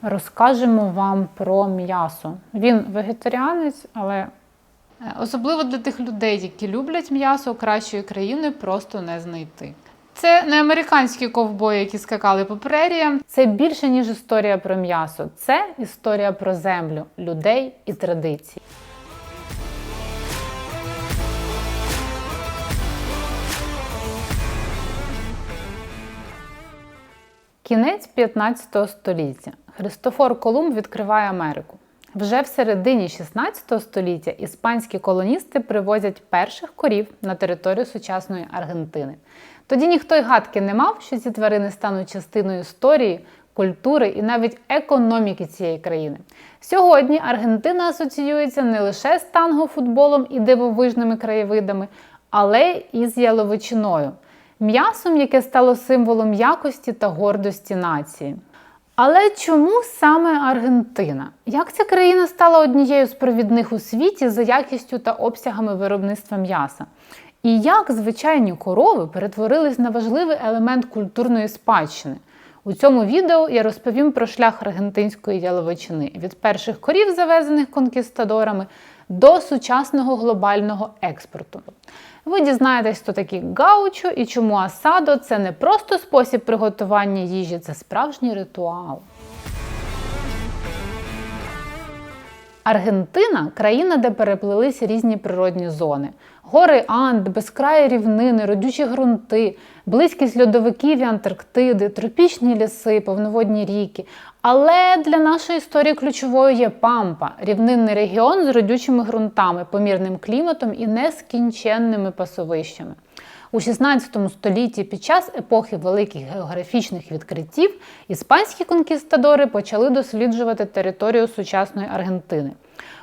розкажемо вам про м'ясо. Він вегетаріанець, але особливо для тих людей, які люблять м'ясо, кращої країни просто не знайти. Це не американські ковбої, які скакали по преріям. Це більше, ніж історія про м'ясо. Це історія про землю, людей і традиції. Кінець 15 століття. Христофор Колумб відкриває Америку. Вже в середині 16 століття іспанські колоністи привозять перших корів на територію сучасної Аргентини. Тоді ніхто й гадки не мав, що ці тварини стануть частиною історії, культури і навіть економіки цієї країни. Сьогодні Аргентина асоціюється не лише з танго-футболом і дивовижними краєвидами, але і з яловичиною – м'ясом, яке стало символом якості та гордості нації. Але чому саме Аргентина? Як ця країна стала однією з провідних у світі за якістю та обсягами виробництва м'яса? І як звичайні корови перетворились на важливий елемент культурної спадщини? У цьому відео я розповім про шлях аргентинської яловичини від перших корів, завезених конкістадорами, до сучасного глобального експорту. Ви дізнаєтесь, хто такі гаучо і чому асадо – це не просто спосіб приготування їжі, це справжній ритуал. Аргентина – країна, де переплились різні природні зони. Гори Анд, безкраї рівнини, родючі ґрунти, близькість льодовиків і Антарктиди, тропічні ліси, повноводні ріки. Але для нашої історії ключовою є Пампа – рівнинний регіон з родючими ґрунтами, помірним кліматом і нескінченними пасовищами. У 16 столітті під час епохи великих географічних відкриттів іспанські конкістадори почали досліджувати територію сучасної Аргентини.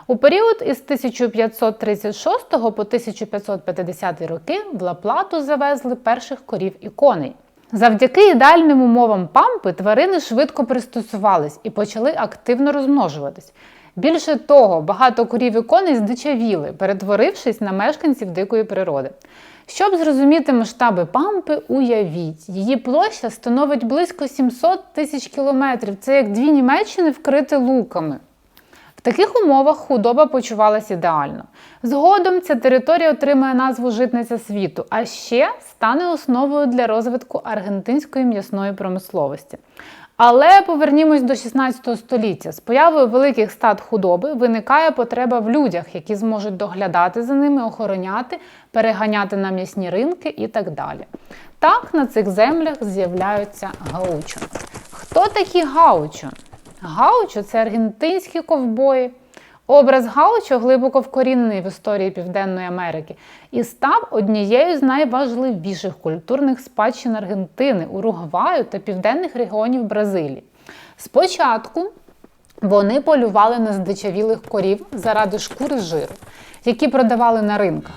У період із 1536 по 1550 роки в Ла-Плату завезли перших корів і коней. Завдяки ідеальним умовам Пампи тварини швидко пристосувались і почали активно розмножуватись. Більше того, багато корів і коней здичавіли, перетворившись на мешканців дикої природи. Щоб зрозуміти масштаби Пампи, уявіть, її площа становить близько 700 тисяч кілометрів. Це як дві Німеччини вкриті луками. В таких умовах худоба почувалась ідеально. Згодом ця територія отримає назву «Житниця світу», а ще стане основою для розвитку аргентинської м'ясної промисловості. Але повернімось до 16 століття. З появою великих стад худоби виникає потреба в людях, які зможуть доглядати за ними, охороняти, переганяти на м'ясні ринки і так далі. Так на цих землях з'являються гаучо. Хто такі гаучо? Гаучо – це аргентинські ковбої. Образ гаучо глибоко вкорінений в історії Південної Америки і став однією з найважливіших культурних спадщин Аргентини, Уругваю та південних регіонів Бразилії. Спочатку вони полювали на здичавілих корів заради шкури жиру, які продавали на ринках.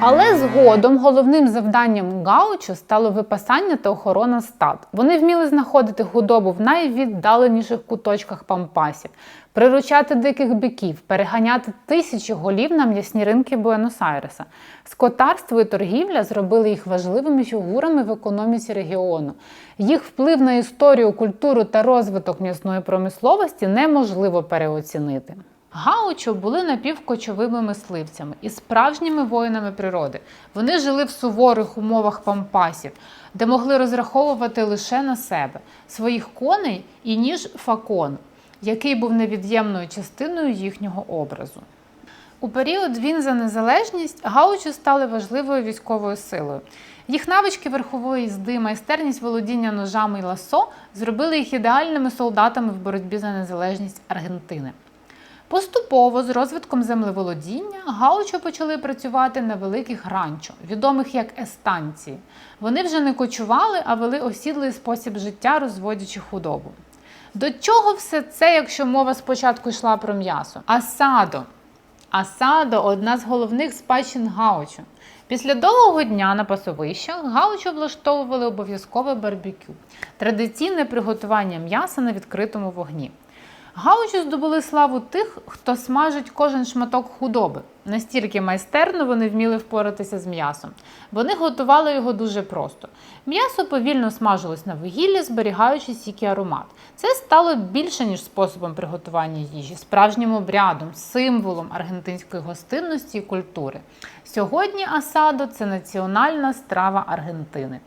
Але згодом головним завданням гаучо стало випасання та охорона стад. Вони вміли знаходити худобу в найвіддаленіших куточках пампасів, приручати диких биків, переганяти тисячі голів на м'ясні ринки Буенос-Айреса. Скотарство і торгівля зробили їх важливими фігурами в економіці регіону. Їх вплив на історію, культуру та розвиток м'ясної промисловості неможливо переоцінити. Гаучо були напівкочовими мисливцями і справжніми воїнами природи. Вони жили в суворих умовах пампасів, де могли розраховувати лише на себе, своїх коней і ніж факон, який був невід'ємною частиною їхнього образу. У період війн за незалежність гаучо стали важливою військовою силою. Їх навички верхової їзди, майстерність володіння ножами і ласо зробили їх ідеальними солдатами в боротьбі за незалежність Аргентини. Поступово з розвитком землеволодіння гаучо почали працювати на великих ранчо, відомих як естанції. Вони вже не кочували, а вели осідлий спосіб життя, розводячи худобу. До чого все це, якщо мова спочатку йшла про м'ясо? Асадо. Асадо – одна з головних спадщин гаучо. Після довгого дня на пасовищах гаучо влаштовували обов'язкове барбекю – традиційне приготування м'яса на відкритому вогні. Гаучі здобули славу тих, хто смажить кожен шматок худоби. Настільки майстерно вони вміли впоратися з м'ясом. Вони готували його дуже просто. М'ясо повільно смажилось на вугіллі, зберігаючи стійкий аромат. Це стало більше, ніж способом приготування їжі, справжнім обрядом, символом аргентинської гостинності і культури. Сьогодні асадо – це національна страва Аргентини.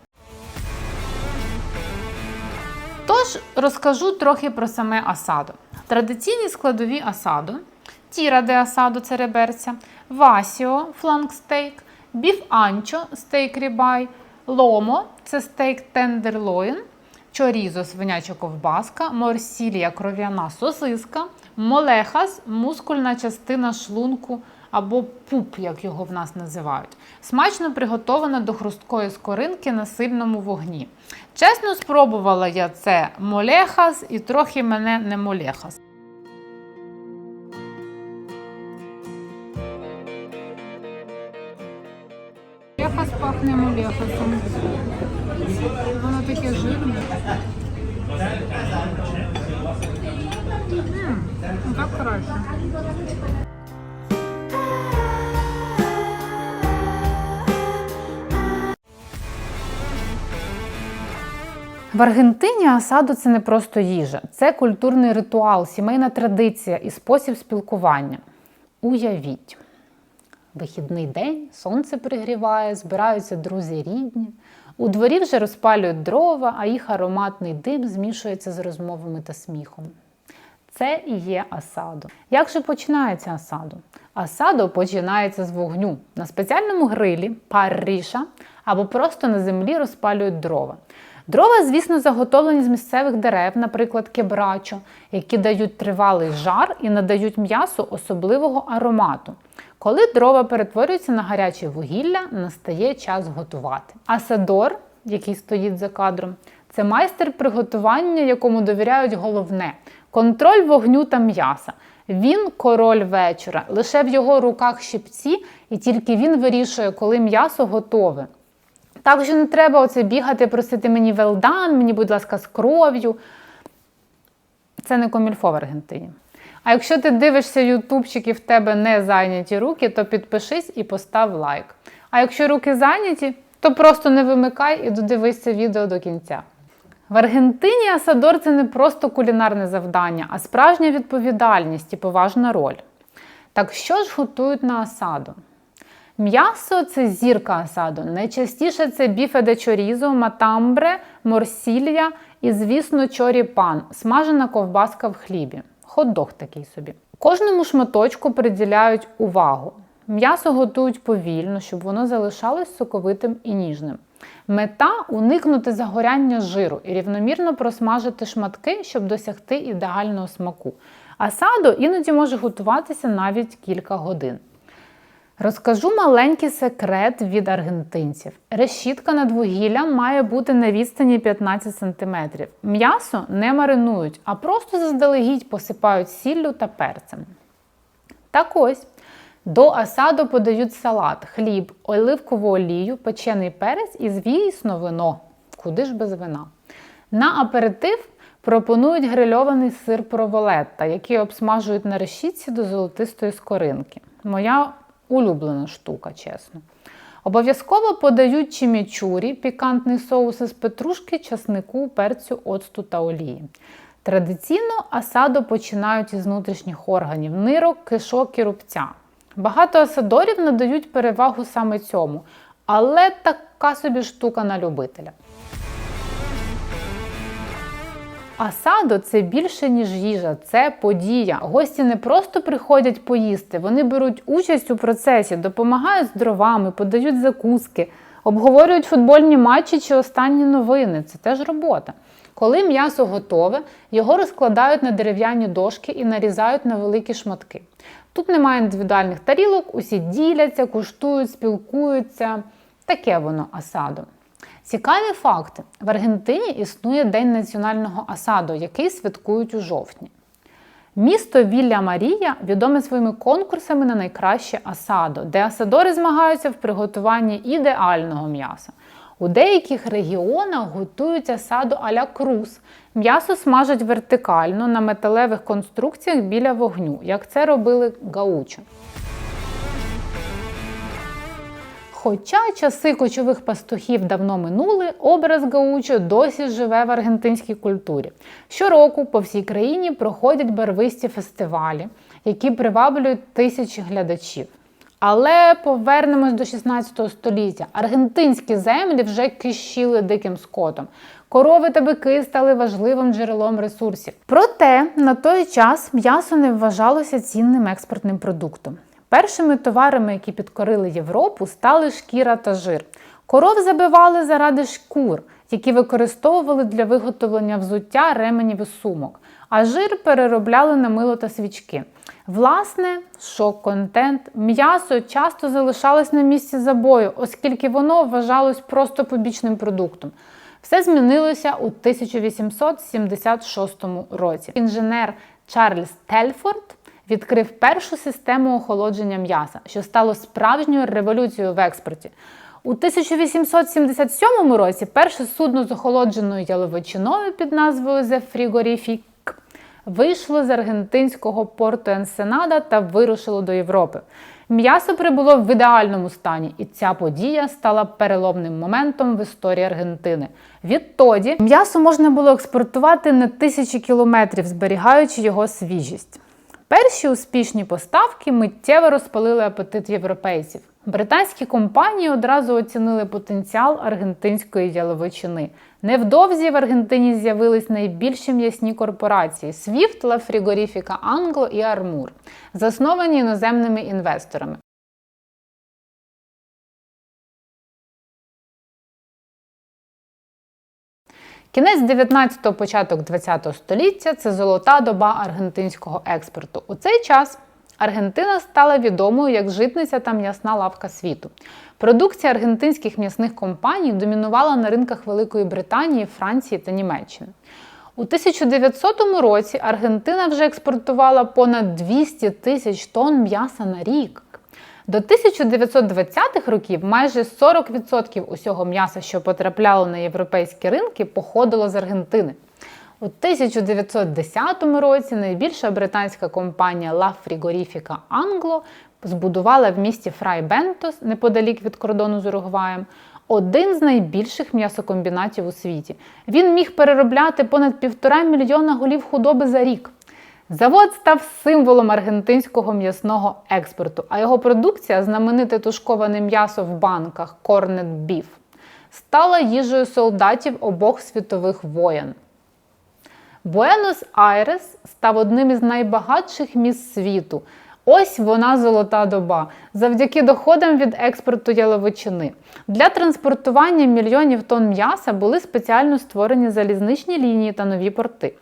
Тож, розкажу трохи про саме асадо. Традиційні складові асадо – тіра де асадо – це реберця, васіо – фланк-стейк, біф анчо – стейк рібай, ломо – це стейк тендерлоїн, чорізо – свиняча ковбаска, морсілія – кров'яна сосиска, молехас – мускульна частина шлунку або пуп, як його в нас називають. Смачно приготована до хрусткої скоринки на сильному вогні. Чесно, спробувала я це молехас і трохи мене не молехас. Молехас пахне молехасом. Воно таке жирне. Так краще. В Аргентині асадо – це не просто їжа. Це культурний ритуал, сімейна традиція і спосіб спілкування. Уявіть. Вихідний день, сонце пригріває, збираються друзі-рідні. У дворі вже розпалюють дрова, а їх ароматний дим змішується з розмовами та сміхом. Це і є асадо. Як же починається асадо? Асадо починається з вогню. На спеціальному грилі, парріша, або просто на землі розпалюють дрова. Дрова, звісно, заготовлені з місцевих дерев, наприклад, кебрачо, які дають тривалий жар і надають м'ясу особливого аромату. Коли дрова перетворюються на гаряче вугілля, настає час готувати. Асадор, який стоїть за кадром, це майстер приготування, якому довіряють головне – контроль вогню та м'яса. Він король вечора, лише в його руках щипці, і тільки він вирішує, коли м'ясо готове. Так що не треба оце бігати, просити мені well done, мені, будь ласка, з кров'ю. Це не комільфо в Аргентині. А якщо ти дивишся ютубчик і в тебе не зайняті руки, то підпишись і постав лайк. А якщо руки зайняті, то просто не вимикай і додивись це відео до кінця. В Аргентині асадор – це не просто кулінарне завдання, а справжня відповідальність і поважна роль. Так що ж готують на асадо? М'ясо – це зірка асадо. Найчастіше це біфе де чорізо, матамбре, морсілля і, звісно, чоріпан – смажена ковбаска в хлібі. Хот-дог такий собі. Кожному шматочку приділяють увагу. М'ясо готують повільно, щоб воно залишалось соковитим і ніжним. Мета – уникнути загоряння жиру і рівномірно просмажити шматки, щоб досягти ідеального смаку. Асадо іноді може готуватися навіть кілька годин. Розкажу маленький секрет від аргентинців. Решітка над вугіллям має бути на відстані 15 см. М'ясо не маринують, а просто заздалегідь посипають сіллю та перцем. Так ось, до асадо подають салат, хліб, оливкову олію, печений перець і, звісно, вино. Куди ж без вина? На аперитив пропонують грильований сир проволетта, який обсмажують на решітці до золотистої скоринки. Моя улюблена штука, чесно. Обов'язково подають чимічурі, пікантний соус із петрушки, часнику, перцю, оцту та олії. Традиційно асадо починають із внутрішніх органів – нирок, кишок і рубця. Багато асадорів надають перевагу саме цьому, але така собі штука на любителя. Асадо – це більше, ніж їжа, це подія. Гості не просто приходять поїсти, вони беруть участь у процесі, допомагають з дровами, подають закуски, обговорюють футбольні матчі чи останні новини. Це теж робота. Коли м'ясо готове, його розкладають на дерев'яні дошки і нарізають на великі шматки. Тут немає індивідуальних тарілок, усі діляться, куштують, спілкуються. Таке воно асадо. Цікаві факти. В Аргентині існує День національного асадо, який святкують у жовтні. Місто Вілля-Марія відоме своїми конкурсами на найкраще асадо, де асадори змагаються в приготуванні ідеального м'яса. У деяких регіонах готують асадо а-ля круз. М'ясо смажать вертикально на металевих конструкціях біля вогню, як це робили гаучо. Хоча часи кочових пастухів давно минули, образ гаучо досі живе в аргентинській культурі. Щороку по всій країні проходять барвисті фестивалі, які приваблюють тисячі глядачів. Але повернемось до 16 століття. Аргентинські землі вже кишіли диким скотом. Корови та бики стали важливим джерелом ресурсів. Проте на той час м'ясо не вважалося цінним експортним продуктом. Першими товарами, які підкорили Європу, стали шкіра та жир. Коров забивали заради шкур, які використовували для виготовлення взуття, ременів і сумок. А жир переробляли на мило та свічки. Власне, шок-контент, м'ясо часто залишалось на місці забою, оскільки воно вважалось просто побічним продуктом. Все змінилося у 1876 році. Інженер Чарльз Телфорд відкрив першу систему охолодження м'яса, що стало справжньою революцією в експорті. У 1877 році перше судно з охолодженою яловичиною під назвою «The Frigorific» вийшло з аргентинського порту Енсенада та вирушило до Європи. М'ясо прибуло в ідеальному стані, і ця подія стала переломним моментом в історії Аргентини. Відтоді м'ясо можна було експортувати на тисячі кілометрів, зберігаючи його свіжість. Перші успішні поставки миттєво розпалили апетит європейців. Британські компанії одразу оцінили потенціал аргентинської яловичини. Невдовзі в Аргентині з'явились найбільші м'ясні корпорації – Swift, La Frigorifica Anglo і Armour, засновані іноземними інвесторами. Кінець 19-го, початок 20-го століття – це золота доба аргентинського експорту. У цей час Аргентина стала відомою як житниця та м'ясна лавка світу. Продукція аргентинських м'ясних компаній домінувала на ринках Великої Британії, Франції та Німеччини. У 1900 році Аргентина вже експортувала понад 200 тисяч тонн м'яса на рік. До 1920-х років майже 40% усього м'яса, що потрапляло на європейські ринки, походило з Аргентини. У 1910 році найбільша британська компанія La Frigorifica Anglo збудувала в місті Фрай Бентос, неподалік від кордону з Уругваєм, один з найбільших м'ясокомбінатів у світі. Він міг переробляти понад 1,5 мільйона голів худоби за рік. Завод став символом аргентинського м'ясного експорту, а його продукція, знамените тушковане м'ясо в банках Corned Beef, стала їжею солдатів обох світових воєн. Буенос-Айрес став одним із найбагатших міст світу. Ось вона золота доба, завдяки доходам від експорту яловичини. Для транспортування мільйонів тонн м'яса були спеціально створені залізничні лінії та нові порти.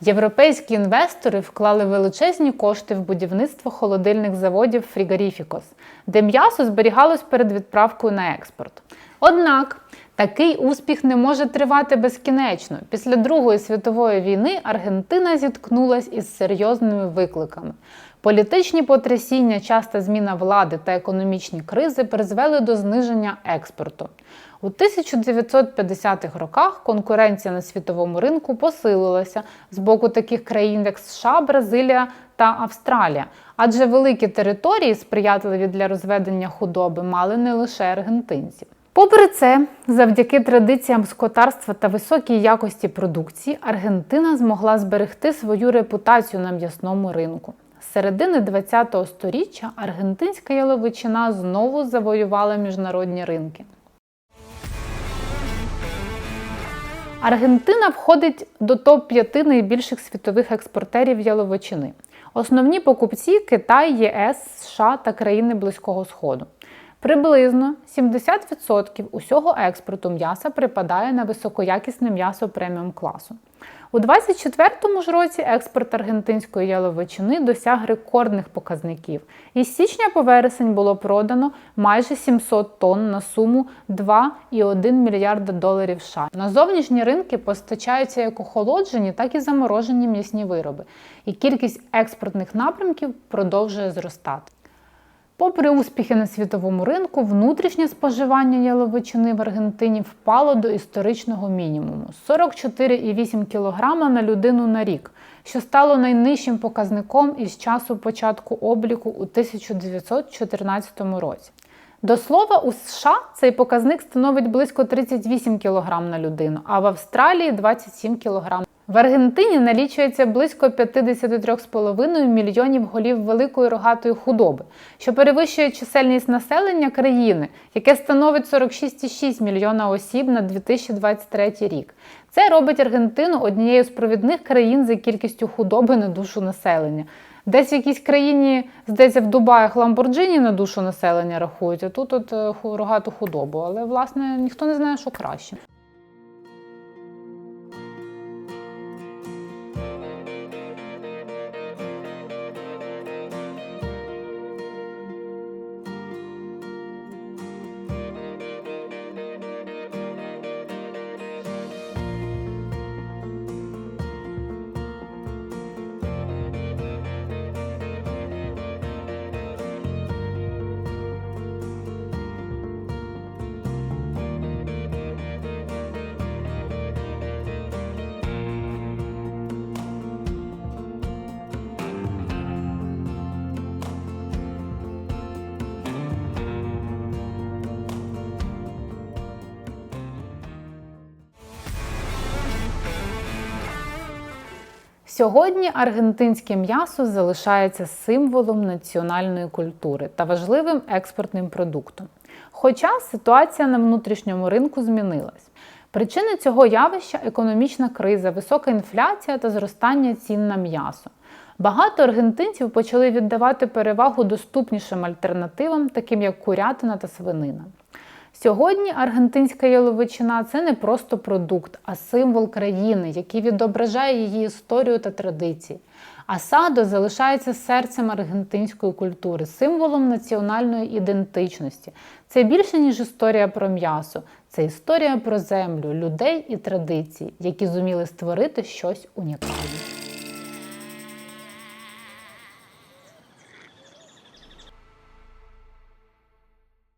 Європейські інвестори вклали величезні кошти в будівництво холодильних заводів Фрігоріфікос, де м'ясо зберігалось перед відправкою на експорт. Однак, такий успіх не може тривати безкінечно. Після Другої світової війни Аргентина зіткнулась із серйозними викликами. Політичні потрясіння, часта зміна влади та економічні кризи призвели до зниження експорту. У 1950-х роках конкуренція на світовому ринку посилилася з боку таких країн, як США, Бразилія та Австралія, адже великі території, сприятливі для розведення худоби, мали не лише аргентинці. Попри це, завдяки традиціям скотарства та високій якості продукції, Аргентина змогла зберегти свою репутацію на м'ясному ринку. З середини ХХ століття аргентинська яловичина знову завоювала міжнародні ринки. Аргентина входить до топ-5 найбільших світових експортерів яловичини. Основні покупці – Китай, ЄС, США та країни Близького Сходу. Приблизно 70% усього експорту м'яса припадає на високоякісне м'ясо преміум-класу. У 2024 ж році експорт аргентинської яловичини досяг рекордних показників. Із січня по вересень було продано майже 700 тонн на суму $2,1 мільярда США. На зовнішні ринки постачаються як охолоджені, так і заморожені м'ясні вироби. І кількість експортних напрямків продовжує зростати. Попри успіхи на світовому ринку, внутрішнє споживання яловичини в Аргентині впало до історичного мінімуму – 44,8 кг на людину на рік, що стало найнижчим показником із часу початку обліку у 1914 році. До слова, у США цей показник становить близько 38 кг на людину, а в Австралії – 27 кг. В Аргентині налічується близько 53,5 мільйонів голів великої рогатої худоби, що перевищує чисельність населення країни, яке становить 46,6 мільйона осіб на 2023 рік. Це робить Аргентину однією з провідних країн за кількістю худоби на душу населення. Десь в якійсь країні, здається, в Дубаях Ламборджині на душу населення рахують, а тут рогату худобу. Але, власне, ніхто не знає, що краще. Сьогодні аргентинське м'ясо залишається символом національної культури та важливим експортним продуктом. Хоча ситуація на внутрішньому ринку змінилась. Причини цього явища – економічна криза, висока інфляція та зростання цін на м'ясо. Багато аргентинців почали віддавати перевагу доступнішим альтернативам, таким як курятина та свинина. Сьогодні аргентинська яловичина – це не просто продукт, а символ країни, який відображає її історію та традиції. Асадо залишається серцем аргентинської культури, символом національної ідентичності. Це більше, ніж історія про м'ясо. Це історія про землю, людей і традиції, які зуміли створити щось унікальне.